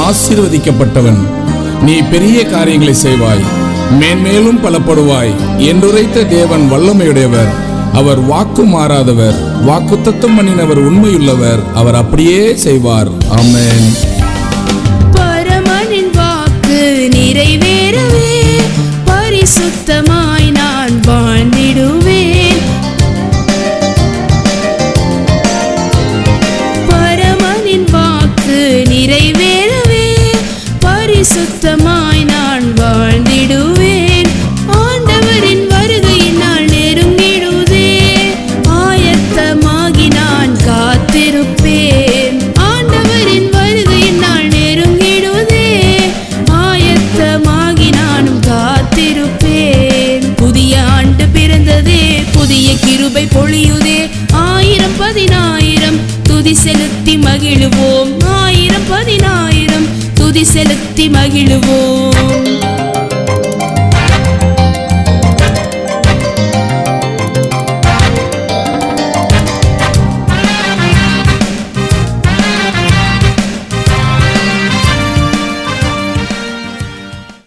ஆசீர்வதிக்கப்பட்டவன். நீ பெரிய காரியங்களை செய்வாய், மேன்மேலும் பலப்படுவாய் என்றுரைத்த தேவன் வல்லமையுடையவர். அவர் வாக்கு மாறாதவர், வாக்குத்தத்தம் பண்ணினவர் உண்மையுள்ளவர். அவர் அப்படியே செய்வார். ஆமென். பரமனின் வாக்கு நிறைவேறவே பரிசுத்தமாய் நான் வாழ்ந்திடுவேன். பரமனின் வாக்கு நிறைவேறவே பரிசுத்தமாய் நான் வாழ்ந்திடுவேன். ஆண்டவரின் வருகையினால் நெருங்கிடுதே, ஆயத்தமாகி நான் காத்திருப்பேன். ஆண்டவரின் வருகையினால் நெருங்கிடுதே, ஆயத்தமாகி நானும் காத்திருப்பேன். புதிய ஆண்டு பிறந்ததே, புதிய கிருபை பொழியுதே. 1000 துதி செலுத்தி மகிழுவோம். 1000 துதி செலுத்தி மகிழுவோம்.